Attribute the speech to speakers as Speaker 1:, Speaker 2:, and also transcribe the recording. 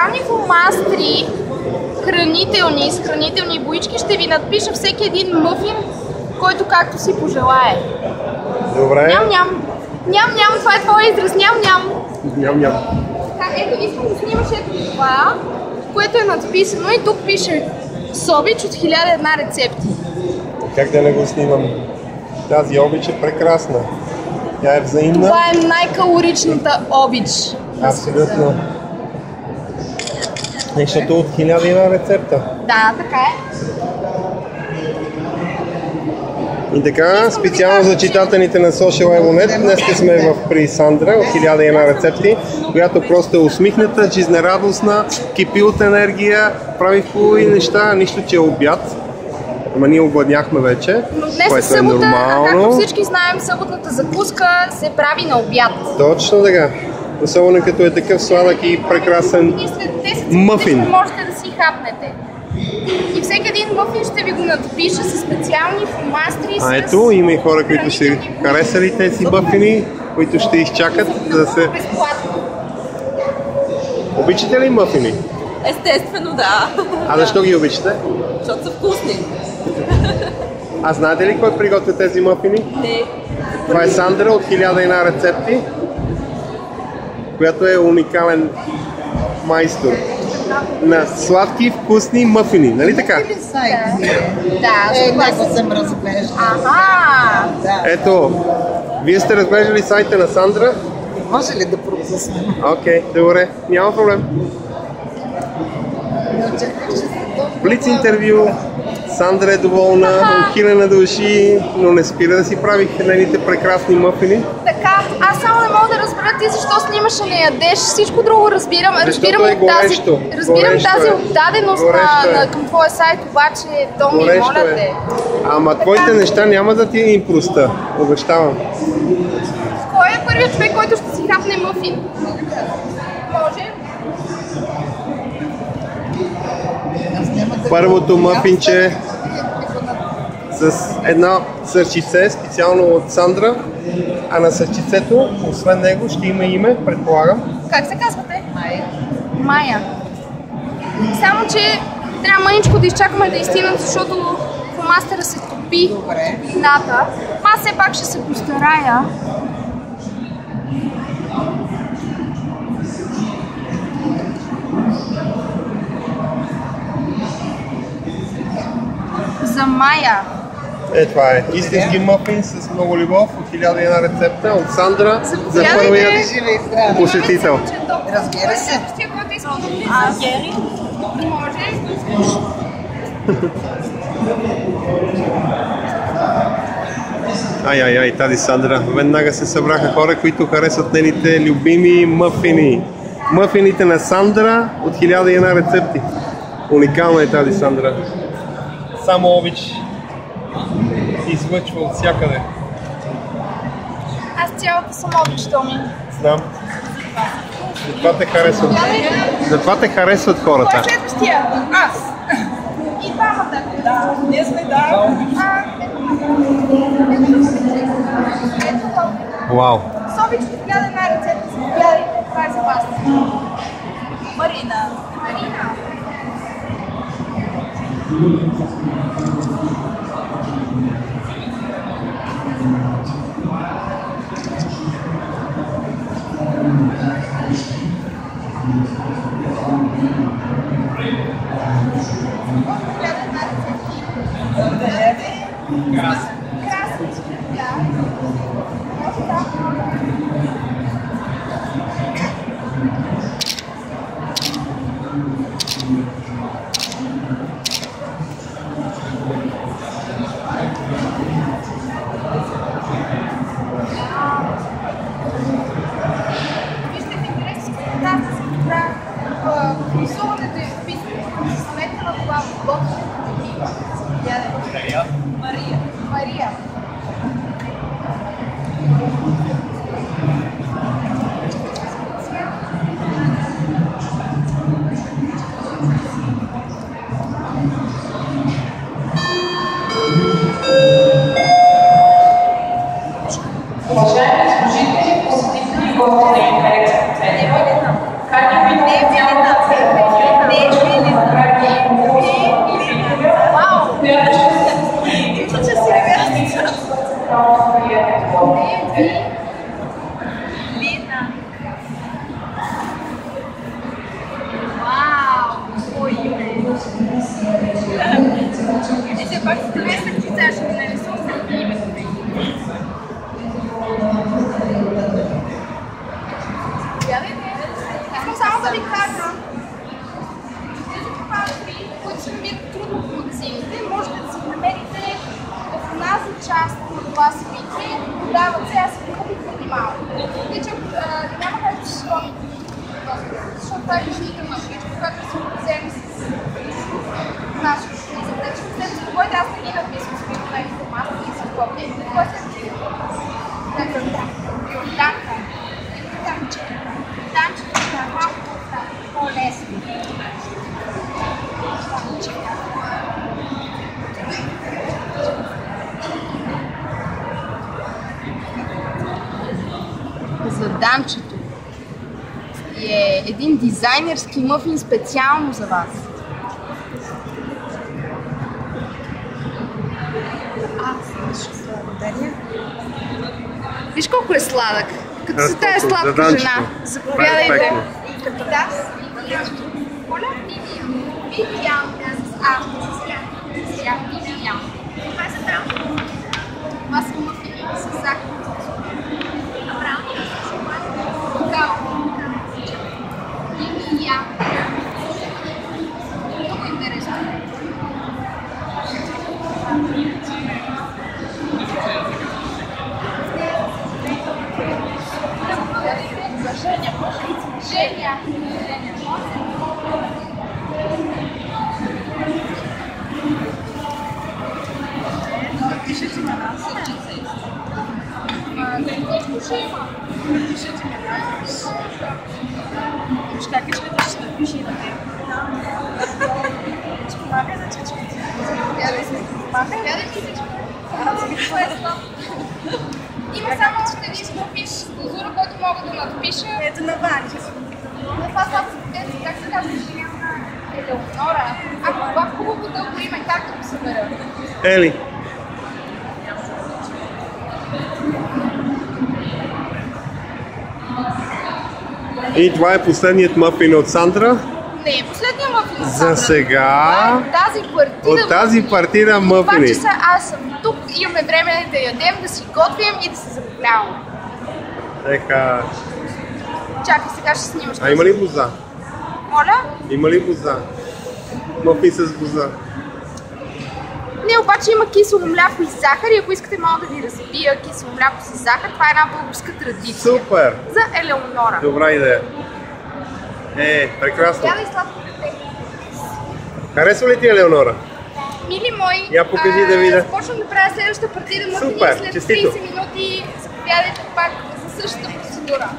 Speaker 1: специални фломастри, хранителни, с хранителни боички, ще ви надпиша всеки един мъфин, който както си пожелае.
Speaker 2: Добре.
Speaker 1: Ням-ням. Ням-ням, това е твой израз. Ням-ням.
Speaker 2: Ням-ням.
Speaker 1: Ето, искам да снимаш ето това, което е надписано и тук пише Собич от 1001 рецепти.
Speaker 2: Как да не го снимам? Тази обич е прекрасна. Тя е взаимна.
Speaker 1: Това е най-калоричната обич.
Speaker 2: Абсолютно. Нещото от 1001 рецепта.
Speaker 1: Да, така е.
Speaker 2: И така, специално за читателите на Social Evonet, днес сме при Сандра от 1001 рецепти, която просто е усмихната, жизнерадостна, кипи от енергия, прави хубави неща, нищо че е обяд. Ама ние обладняхме вече,
Speaker 1: Но днес
Speaker 2: което
Speaker 1: е събота,
Speaker 2: е нормално.
Speaker 1: както всички знаем, съботната закуска се прави на обяд.
Speaker 2: Точно така. Особено като е такъв сладък и прекрасен
Speaker 1: И след 10
Speaker 2: мъфин.
Speaker 1: секунди можете да си хапнете. И всеки един мъфин ще ви го надпише с специални фломастри.
Speaker 2: А ето, има и хора, които си харесали тези мъфини, които ще изчакат да се...
Speaker 1: Безплатно.
Speaker 2: Обичате ли мъфини?
Speaker 3: Естествено, да.
Speaker 2: А защо ги обичате?
Speaker 3: Защото са вкусни.
Speaker 2: А знаете ли кой приготвя тези мъфини?
Speaker 3: Не.
Speaker 2: Това е Сандра от 1001 рецепти, която е уникален майстор на сладки, вкусни мъфини, нали така?
Speaker 1: Да,
Speaker 4: Него съм разглеждала.
Speaker 1: Аха!
Speaker 2: Ето, вие сте разглеждали сайта на Сандра?
Speaker 4: Може ли да пропуснем?
Speaker 2: Окей, добре, няма проблем. Блиц интервю, Сандра е доволна, ухилена души, но не спира да си прави нейните прекрасни мъфини.
Speaker 1: Така, аз само не мога да разбера ти защо снимаш, а не ядеш. Всичко друго разбирам.
Speaker 2: Защото е горещо.
Speaker 1: Разбирам
Speaker 2: Горещо
Speaker 1: тази
Speaker 2: е.
Speaker 1: отдаденост към твоя сайт, обаче Томи,
Speaker 2: Горещо
Speaker 1: моля те.
Speaker 2: Ама твоите неща няма да ти им проста, обещавам.
Speaker 1: Кой е първият човек, който ще си хапне мъфин? Може?
Speaker 2: Първото мъфинче с едно сърчице, специално от Сандра, а на сърчицето, освен него, ще има име, предполагам.
Speaker 1: Как се казвате? Майя. Само, че трябва мъничко да изчакаме да изстинат, защото фломастера се топи вината. Аз все пак ще се постарая. За Майя.
Speaker 2: Това е истински мъфин с много любов от 1001 рецепта от Сандра за
Speaker 1: Заповядайте.
Speaker 2: първият
Speaker 4: Живи и здрави.
Speaker 2: посетител.
Speaker 4: Разбира се.
Speaker 1: Който иска да влиза.
Speaker 3: Гери?
Speaker 1: Може.
Speaker 2: Ай, тази Сандра. Веднага се събраха хора, които харесват нейните любими мъфини. Мъфините на Сандра от 1001 рецепти. Уникална е тази Сандра. Само обич излъчва от всякъде.
Speaker 1: Аз цялата съм обич, Томи.
Speaker 2: Знам. Затова те харесват. Затова те харесват
Speaker 1: Кой
Speaker 2: хората.
Speaker 1: е следващия? Аз. И двамата.
Speaker 3: Да, ние сме да.
Speaker 2: Вау.
Speaker 1: Собич от 1001 рецепта. Заповядайте. Това е за вас.
Speaker 3: Марина.
Speaker 1: Марина. Рисуването е вписано с сметка на това бокс. Мария.
Speaker 3: Мария.
Speaker 1: Мария. да ви кажа, тези папки, които се намират трудно в магазините, можете да си намерите в тази част на това свитре. Дават се, аз се купих преди малко. Тъй, няма как да се сложи този, защото това е личната машинка, която се вземе с нашата школиза. Така че след спокойно аз не ги написвам с на информация и с копия. Кой се е? Данка. Данчето е малко по-лесно. За Данчето е един дизайнерски мъфин специално за вас. Благодаря. Виж колко е сладък. Като се тая сладка жена. Заповядайте. Да. Моля? Вивиан. Вивиан. Това са мъфини с захар. Вивиан. Много интересно. Женя. Пишите ме нас. Пишите ме нас. Как ще напиши на теб? Помагай на чечките. Има само още един смърпиш глазура, който мога да надпиша. Ето на Ванче. На това са, как се казва, женя на Елеонора. Ако това хубаво дълго име, как да го събера?
Speaker 2: Ели. И това е последният мъфин от Сандра?
Speaker 1: Не, последният мъфин от Сандра.
Speaker 2: За сега
Speaker 1: От тази партида
Speaker 2: мъфини.
Speaker 1: Това, че аз съм тук, имаме време да ядем, да си готвим и да се забавляваме.
Speaker 2: Така.
Speaker 1: Чакай, сега ще снимаш.
Speaker 2: А има ли боза?
Speaker 1: Моля?
Speaker 2: Има ли боза? Мъфин с боза.
Speaker 1: Не, обаче има кисело мляко и захар и ако искате мога да ви разбия кисело мляко с захар. Това е една българска традиция.
Speaker 2: Супер!
Speaker 1: За Елеонора.
Speaker 2: Добра идея. Прекрасно.
Speaker 1: Тя да и сладко дете.
Speaker 2: Харесва ли ти Елеонора?
Speaker 1: Мили мои,
Speaker 2: Я покажи да видя.
Speaker 1: започвам да правя следващата партида мъфини след 30 минути. Заповядайте пак за същата процедура.